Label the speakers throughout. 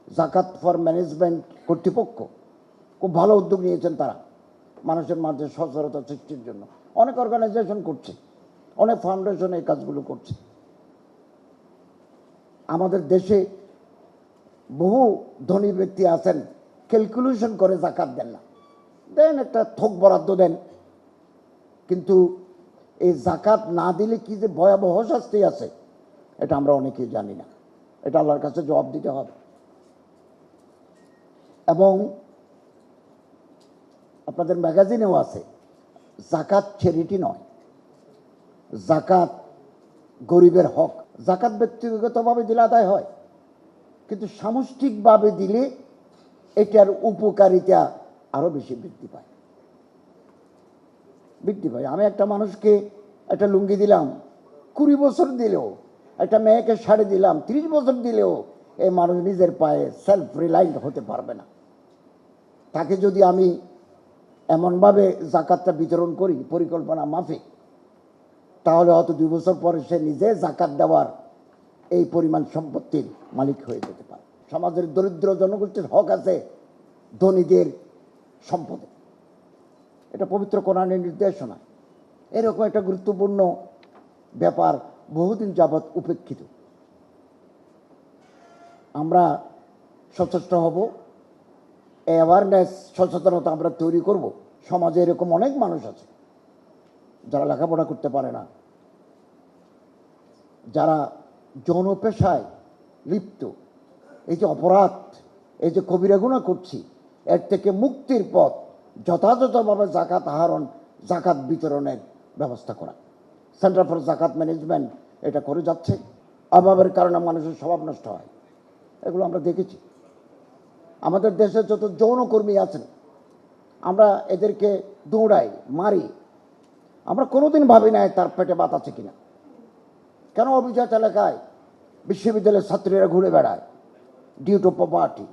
Speaker 1: জাকাত for management কর্তৃপক্ষ খুব ভালো উদ্যোগ নিয়েছেন। তারা মানুষের মাঝে সচেতনতা সৃষ্টির জন্য অনেক অর্গানাইজেশন করছে, অনেক ফাউন্ডেশন এই কাজগুলো করছে। আমাদের দেশে বহু ধনী ব্যক্তি আছেন, ক্যালকুলেশন করে জাকাত দেন না, দেন একটা থোক বরাদ্দ দেন, কিন্তু এই জাকাত না দিলে কি যে ভয়াবহ শাস্তি আছে এটা আমরা অনেকেই জানি না। এটা আল্লাহর কাছে জবাব দিতে হবে। এবং আপনাদের ম্যাগাজিনেও আছে, জাকাত চ্যারিটি নয়, জাকাত গরিবের হক। জাকাত ব্যক্তিগতভাবে দিলে আদায় হয়, কিন্তু সামষ্টিকভাবে দিলে এটার উপকারিতা আরো বেশি বৃদ্ধি পায়। আমি একটা মানুষকে একটা লুঙ্গি দিলাম, 20 বছর দিলেও, একটা মেয়েকে শাড়ি দিলাম 30 বছর দিলেও এই মানুষ নিজের পায়ে সেলফ রিলায়েন্ট হতে পারবে না। তাকে যদি আমি এমনভাবে জাকাতটা বিতরণ করি পরিকল্পনা মাফিক, তাহলে হয়তো 2 বছর পরে সে নিজে জাকাত দেওয়ার এই পরিমাণ সম্পত্তির মালিক হয়ে যেতে পারে। সমাজের দরিদ্র জনগোষ্ঠীর হক আছে ধনীদের সম্পদে, এটা পবিত্র কোরআনের নির্দেশনা। এরকম একটা গুরুত্বপূর্ণ ব্যাপার বহুদিন যাবৎ উপেক্ষিত। আমরা সচেষ্ট হব, অ্যাওয়ারনেস, সচেতনতা আমরা তৈরি করব। সমাজে এরকম অনেক মানুষ আছে যারা লেখাপড়া করতে পারে না, যারা যৌন পেশায় লিপ্ত, এই যে অপরাধ, এই যে কবিরা গুনাহ করছি, এর থেকে মুক্তির পথ যথাযথভাবে জাকাত আহরণ, জাকাত বিতরণের ব্যবস্থা করা। সেন্টার ফর জাকাত ম্যানেজমেন্ট এটা করে যাচ্ছে। অভাবের কারণে মানুষের স্বভাব নষ্ট হয়, এগুলো আমরা দেখেছি। আমাদের দেশে যত যৌনকর্মী আছেন, আমরা এদেরকে দৌড়াই, মারি, আমরা কোনোদিন ভাবি নাই তার পেটে বাত আছে কিনা। কেন অভিজাত এলাকায় বিশ্ববিদ্যালয়ের ছাত্রীরা ঘুরে বেড়ায়? ডিউ টু পভার্টি,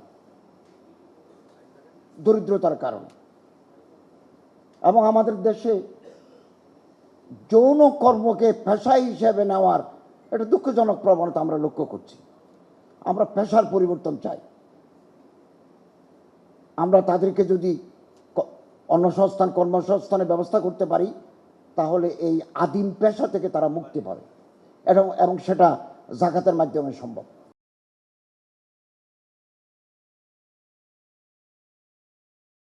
Speaker 1: দরিদ্রতার কারণে। এবং আমাদের দেশে যৌন কর্মকে পেশা হিসেবে নেওয়ার একটা দুঃখজনক প্রবণতা আমরা লক্ষ্য করছি। আমরা পেশার পরিবর্তন চাই। আমরা তাদেরকে যদি অন্নসংস্থান, কর্মসংস্থানের ব্যবস্থা করতে পারি, তাহলে এই আদিম পেশা থেকে তারা মুক্তি পাবে, এবং সেটা জাকাতের মাধ্যমে সম্ভব।